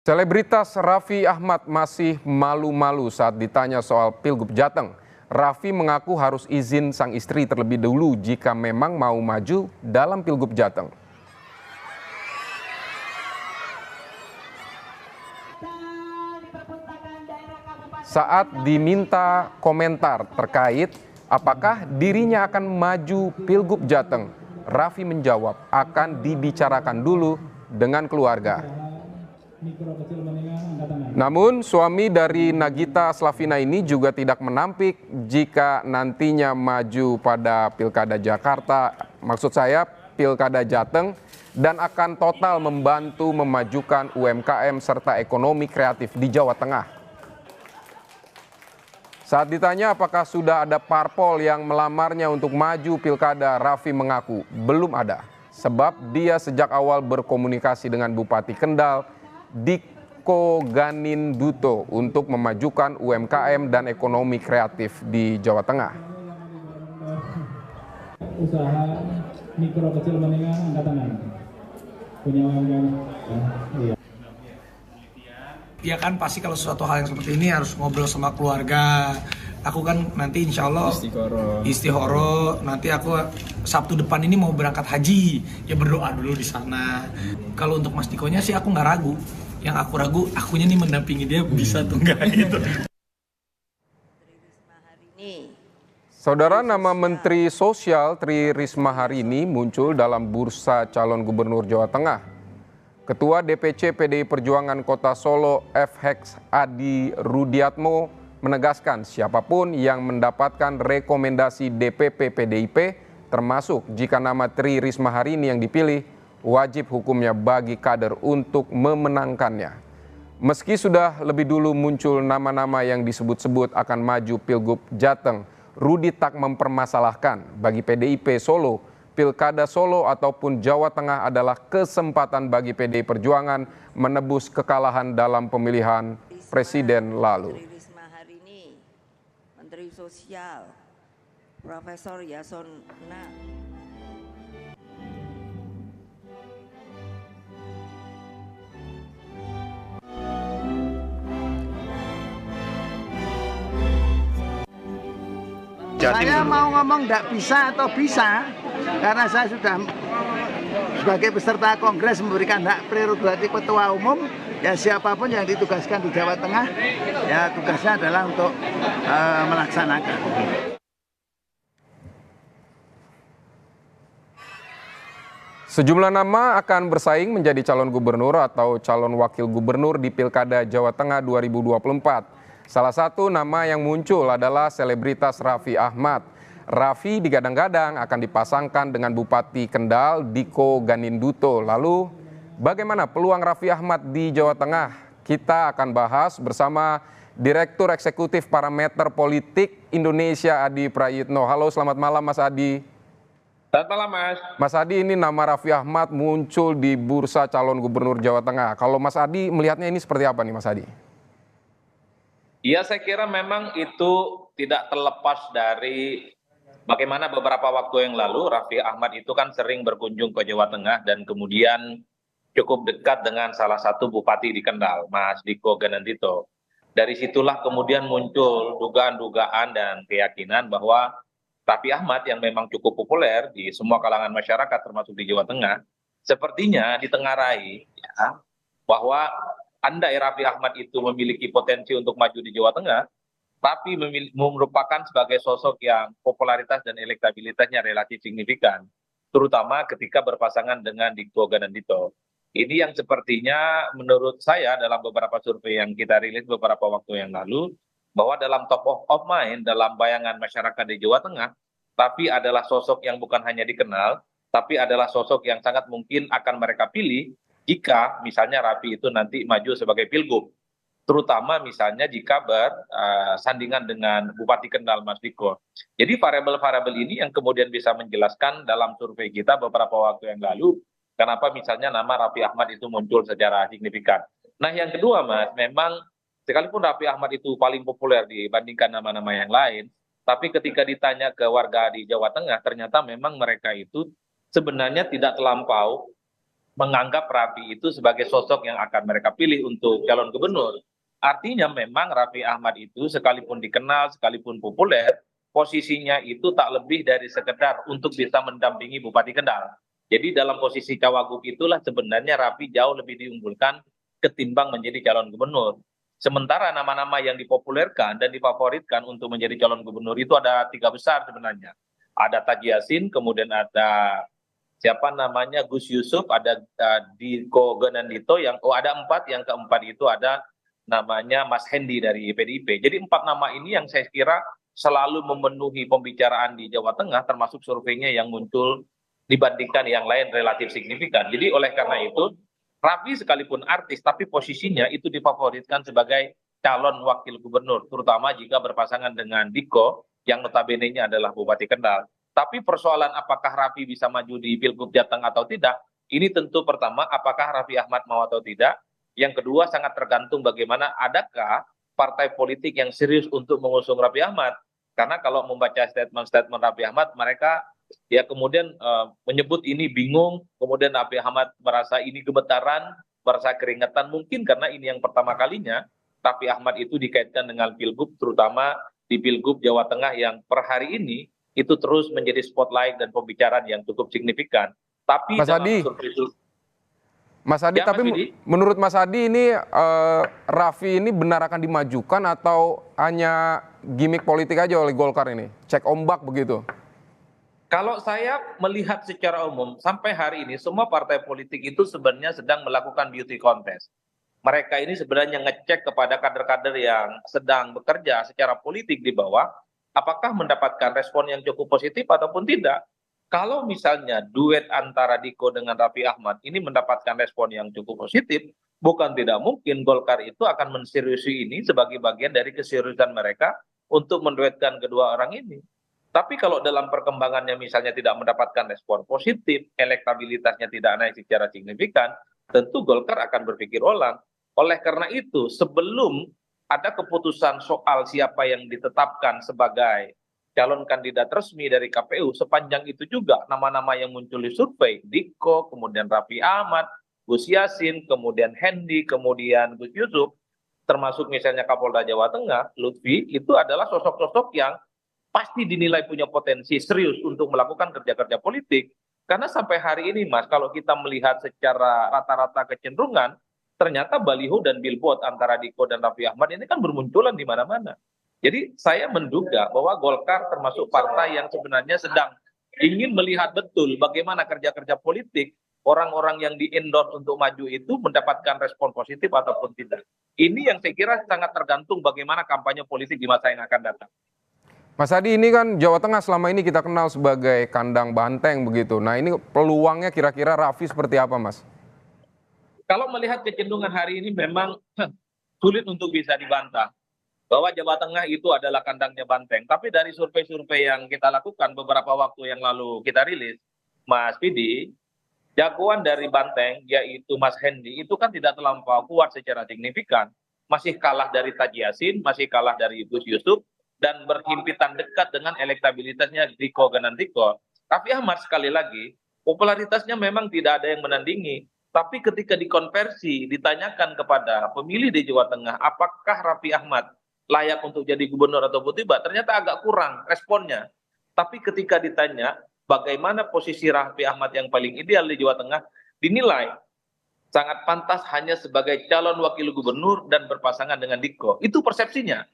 Selebritas Raffi Ahmad masih malu-malu saat ditanya soal Pilgub Jateng. Raffi mengaku harus izin sang istri terlebih dahulu jika memang mau maju dalam Pilgub Jateng. Saat diminta komentar terkait apakah dirinya akan maju Pilgub Jateng, Raffi menjawab akan dibicarakan dulu dengan keluarga. Namun suami dari Nagita Slavina ini juga tidak menampik jika nantinya maju pada Pilkada Jakarta, maksud saya Pilkada Jateng, dan akan total membantu memajukan UMKM serta ekonomi kreatif di Jawa Tengah. Saat ditanya apakah sudah ada parpol yang melamarnya untuk maju Pilkada, Raffi mengaku belum ada, sebab dia sejak awal berkomunikasi dengan Bupati Kendal, Diko Ganinduto, untuk memajukan UMKM dan ekonomi kreatif di Jawa Tengah. Usaha mikro kecil menengah angkatan lain punya UMKM. Ya kan pasti kalau sesuatu hal yang seperti ini harus ngobrol sama keluarga. Aku kan nanti insya Allah istihoro. Nanti aku Sabtu depan ini mau berangkat haji. Ya berdoa dulu di sana. Kalau untuk Mas Dikonya sih aku nggak ragu. Yang aku ragu, akunya nih mendampingi dia bisa tuh nggak gitu. Saudara, nama Menteri Sosial Tri Risma hari ini muncul dalam bursa calon gubernur Jawa Tengah. Ketua DPC PDI Perjuangan Kota Solo FX Adi Rudiatmo menegaskan siapapun yang mendapatkan rekomendasi DPP PDIP, termasuk jika nama Tri Risma hari ini yang dipilih, wajib hukumnya bagi kader untuk memenangkannya. Meski sudah lebih dulu muncul nama-nama yang disebut-sebut akan maju Pilgub Jateng, Rudi tak mempermasalahkan bagi PDIP Solo, Pilkada Solo ataupun Jawa Tengah adalah kesempatan bagi PDI Perjuangan menebus kekalahan dalam pemilihan presiden lalu. Menteri Sosial Profesor Yasona. Saya mau ngomong tidak bisa atau bisa, karena saya sudah sebagai peserta kongres memberikan hak prerogatif ketua umum, ya siapapun yang ditugaskan di Jawa Tengah, ya tugasnya adalah untuk melaksanakan. Sejumlah nama akan bersaing menjadi calon gubernur atau calon wakil gubernur di Pilkada Jawa Tengah 2024. Salah satu nama yang muncul adalah selebritas Raffi Ahmad. Raffi digadang-gadang akan dipasangkan dengan Bupati Kendal Diko Ganinduto. Lalu bagaimana peluang Raffi Ahmad di Jawa Tengah? Kita akan bahas bersama Direktur Eksekutif Parameter Politik Indonesia Adi Prayitno. Halo, selamat malam Mas Adi. Selamat malam Mas. Mas Adi, ini nama Raffi Ahmad muncul di bursa calon gubernur Jawa Tengah. Kalau Mas Adi melihatnya ini seperti apa nih Mas Adi? Ya, saya kira memang itu tidak terlepas dari bagaimana beberapa waktu yang lalu Raffi Ahmad itu kan sering berkunjung ke Jawa Tengah dan kemudian cukup dekat dengan salah satu bupati di Kendal, Mas Diko Ganinduto. Dari situlah kemudian muncul dugaan-dugaan dan keyakinan bahwa Raffi Ahmad yang memang cukup populer di semua kalangan masyarakat termasuk di Jawa Tengah, sepertinya ditengarai ya, bahwa andai Raffi Ahmad itu memiliki potensi untuk maju di Jawa Tengah, tapi merupakan sebagai sosok yang popularitas dan elektabilitasnya relatif signifikan, terutama ketika berpasangan dengan Diko Ganinduto. Ini yang sepertinya menurut saya dalam beberapa survei yang kita rilis beberapa waktu yang lalu, bahwa dalam top of mind, dalam bayangan masyarakat di Jawa Tengah, tapi adalah sosok yang bukan hanya dikenal, tapi adalah sosok yang sangat mungkin akan mereka pilih jika misalnya Raffi itu nanti maju sebagai pilgub, terutama misalnya jika bersandingan dengan Bupati Kendal Mas Diko. Jadi variabel-variabel ini yang kemudian bisa menjelaskan dalam survei kita beberapa waktu yang lalu, kenapa misalnya nama Raffi Ahmad itu muncul secara signifikan. Nah yang kedua Mas, memang sekalipun Raffi Ahmad itu paling populer dibandingkan nama-nama yang lain, tapi ketika ditanya ke warga di Jawa Tengah, ternyata memang mereka itu sebenarnya tidak terlampau menganggap Raffi itu sebagai sosok yang akan mereka pilih untuk calon gubernur. Artinya memang Raffi Ahmad itu sekalipun dikenal, sekalipun populer, posisinya itu tak lebih dari sekedar untuk bisa mendampingi Bupati Kendal. Jadi dalam posisi cawagup itulah sebenarnya Raffi jauh lebih diunggulkan ketimbang menjadi calon gubernur. Sementara nama-nama yang dipopulerkan dan difavoritkan untuk menjadi calon gubernur itu ada 3 besar sebenarnya. Ada Taji Yassin, kemudian ada siapa namanya Gus Yusuf, ada Diko Gendito, ada 4, yang keempat itu ada namanya Mas Hendi dari PDIP. Jadi 4 nama ini yang saya kira selalu memenuhi pembicaraan di Jawa Tengah, termasuk surveinya yang muncul dibandingkan yang lain relatif signifikan. Jadi oleh karena itu, Raffi sekalipun artis, tapi posisinya itu difavoritkan sebagai calon wakil gubernur, terutama jika berpasangan dengan Diko, yang notabene-nya adalah Bupati Kendal. Tapi persoalan apakah Raffi bisa maju di Pilgub Jateng atau tidak, ini tentu pertama, apakah Raffi Ahmad mau atau tidak. Yang kedua, sangat tergantung bagaimana adakah partai politik yang serius untuk mengusung Raffi Ahmad. Karena kalau membaca statement-statement Raffi Ahmad, mereka ya kemudian menyebut ini bingung, kemudian Raffi Ahmad merasa ini gemetaran, merasa keringetan, mungkin karena ini yang pertama kalinya Raffi Ahmad itu dikaitkan dengan Pilgub, terutama di Pilgub Jawa Tengah yang per hari ini itu terus menjadi spotlight dan pembicaraan yang cukup signifikan. Tapi Mas Adi, Mas Adi, ya, tapi Mas Adi, menurut Mas Adi ini Raffi ini benar akan dimajukan atau hanya gimmick politik aja oleh Golkar ini? Cek ombak begitu? kalau saya melihat secara umum, sampai hari ini semua partai politik itu sebenarnya sedang melakukan beauty contest. Mereka ini sebenarnya ngecek kepada kader-kader yang sedang bekerja secara politik di bawah, apakah mendapatkan respon yang cukup positif ataupun tidak. Kalau misalnya duet antara Diko dengan Raffi Ahmad ini mendapatkan respon yang cukup positif, bukan tidak mungkin Golkar itu akan menseriusi ini sebagai bagian dari keseriusan mereka untuk menduetkan kedua orang ini. Tapi kalau dalam perkembangannya misalnya tidak mendapatkan respon positif, elektabilitasnya tidak naik secara signifikan, tentu Golkar akan berpikir ulang. Oleh karena itu, sebelum ada keputusan soal siapa yang ditetapkan sebagai calon kandidat resmi dari KPU, sepanjang itu juga nama-nama yang muncul di survei, Diko, kemudian Raffi Ahmad, Gus Yassin, kemudian Hendi, kemudian Gus Yusuf, termasuk misalnya Kapolda Jawa Tengah, Lutfi, itu adalah sosok-sosok yang pasti dinilai punya potensi serius untuk melakukan kerja-kerja politik. Karena sampai hari ini, Mas, kalau kita melihat secara rata-rata kecenderungan, ternyata baliho dan billboard antara Diko dan Raffi Ahmad ini kan bermunculan di mana-mana. Jadi saya menduga bahwa Golkar termasuk partai yang sebenarnya sedang ingin melihat betul bagaimana kerja-kerja politik orang-orang yang di-endorse untuk maju itu mendapatkan respon positif ataupun tidak. Ini yang saya kira sangat tergantung bagaimana kampanye politik di masa yang akan datang. Mas Adi, ini kan Jawa Tengah selama ini kita kenal sebagai kandang banteng begitu. Nah ini peluangnya kira-kira Raffi seperti apa, Mas? Kalau melihat kecenderungan hari ini memang sulit untuk bisa dibantah bahwa Jawa Tengah itu adalah kandangnya banteng. Tapi dari survei-survei yang kita lakukan beberapa waktu yang lalu kita rilis, Mas Pidi, jagoan dari banteng yaitu Mas Hendi itu kan tidak terlampau kuat secara signifikan. Masih kalah dari Taji Yassin, masih kalah dari Gus Yusuf, dan berhimpitan dekat dengan elektabilitasnya Diko Gendito. Raffi Ahmad sekali lagi, popularitasnya memang tidak ada yang menandingi. Tapi ketika dikonversi, ditanyakan kepada pemilih di Jawa Tengah, apakah Raffi Ahmad layak untuk jadi gubernur ataupun tidak, ternyata agak kurang responnya. Tapi ketika ditanya bagaimana posisi Raffi Ahmad yang paling ideal di Jawa Tengah, dinilai sangat pantas hanya sebagai calon wakil gubernur dan berpasangan dengan Diko. Itu persepsinya.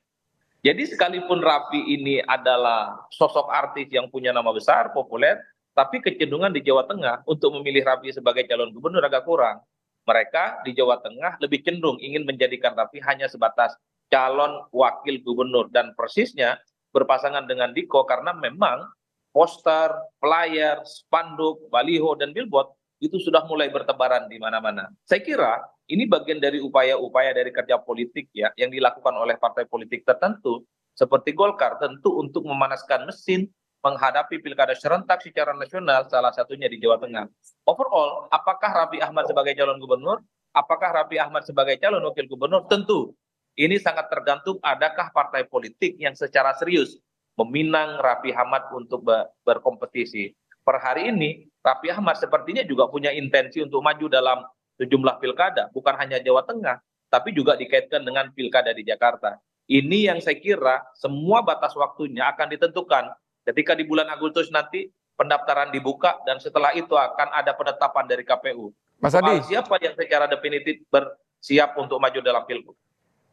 Jadi sekalipun Raffi ini adalah sosok artis yang punya nama besar, populer, tapi kecenderungan di Jawa Tengah untuk memilih Raffi sebagai calon gubernur agak kurang. Mereka di Jawa Tengah lebih cenderung ingin menjadikan Raffi hanya sebatas calon wakil gubernur dan persisnya berpasangan dengan Diko karena memang poster, flyer, spanduk, baliho, dan billboard itu sudah mulai bertebaran di mana-mana. Saya kira ini bagian dari upaya-upaya dari kerja politik ya yang dilakukan oleh partai politik tertentu seperti Golkar tentu untuk memanaskan mesin menghadapi pilkada serentak secara nasional, salah satunya di Jawa Tengah. Overall, apakah Raffi Ahmad sebagai calon gubernur? Apakah Raffi Ahmad sebagai calon wakil gubernur? Tentu ini sangat tergantung adakah partai politik yang secara serius meminang Raffi Ahmad untuk berkompetisi. Per hari ini Raffi Ahmad sepertinya juga punya intensi untuk maju dalam sejumlah pilkada, bukan hanya Jawa Tengah, tapi juga dikaitkan dengan pilkada di Jakarta. Ini yang saya kira semua batas waktunya akan ditentukan ketika di bulan Agustus nanti pendaftaran dibuka dan setelah itu akan ada penetapan dari KPU. Mas Adi. Soal siapa yang secara definitif bersiap untuk maju dalam pilgub.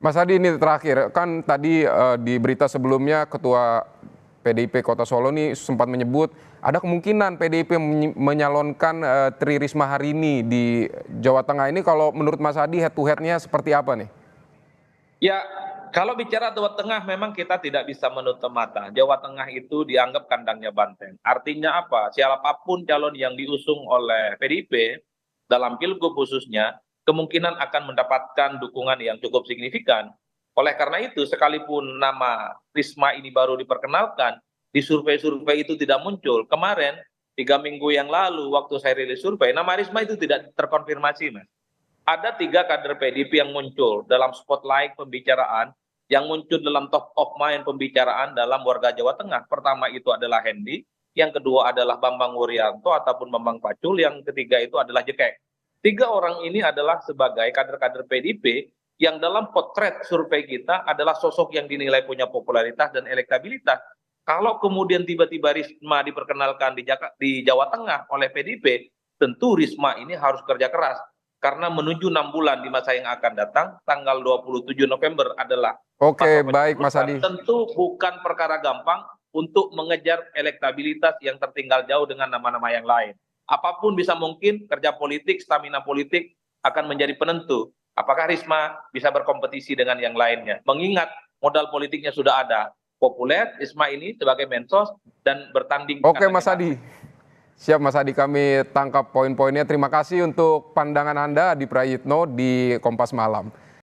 Mas Adi, ini terakhir, kan tadi di berita sebelumnya Ketua PDIP Kota Solo ini sempat menyebut ada kemungkinan PDIP menyalonkan Tri Risma hari ini di Jawa Tengah. Ini kalau menurut Mas Adi head to head-nya seperti apa nih? Ya, kalau bicara Jawa Tengah memang kita tidak bisa menutup mata. Jawa Tengah itu dianggap kandangnya banteng. Artinya apa? Siapapun calon yang diusung oleh PDIP dalam pilgub khususnya, kemungkinan akan mendapatkan dukungan yang cukup signifikan. Oleh karena itu, sekalipun nama Risma ini baru diperkenalkan, di survei-survei itu tidak muncul. Kemarin, 3 minggu yang lalu, waktu saya rilis survei, nama Risma itu tidak terkonfirmasi, Mas. Ada 3 kader PDIP yang muncul dalam spotlight pembicaraan, yang muncul dalam top of mind pembicaraan dalam warga Jawa Tengah. Pertama itu adalah Hendi, yang kedua adalah Bambang Wuryanto ataupun Bambang Pacul, yang ketiga itu adalah Jekek. 3 orang ini adalah sebagai kader-kader PDIP yang dalam potret survei kita adalah sosok yang dinilai punya popularitas dan elektabilitas. Kalau kemudian tiba-tiba Risma diperkenalkan di Jawa Tengah oleh PDIP, tentu Risma ini harus kerja keras. Karena menuju 6 bulan di masa yang akan datang, tanggal 27 November adalah Oke, baik Mas Adi. Tentu bukan perkara gampang untuk mengejar elektabilitas yang tertinggal jauh dengan nama-nama yang lain. Apapun bisa mungkin, kerja politik, stamina politik akan menjadi penentu. Apakah Risma bisa berkompetisi dengan yang lainnya? Mengingat modal politiknya sudah ada. Populer, Risma ini sebagai mensos dan bertanding. Oke Mas Adi. Siap Mas Adi, kami tangkap poin-poinnya. Terima kasih untuk pandangan Anda, Adi Prayitno di Kompas Malam.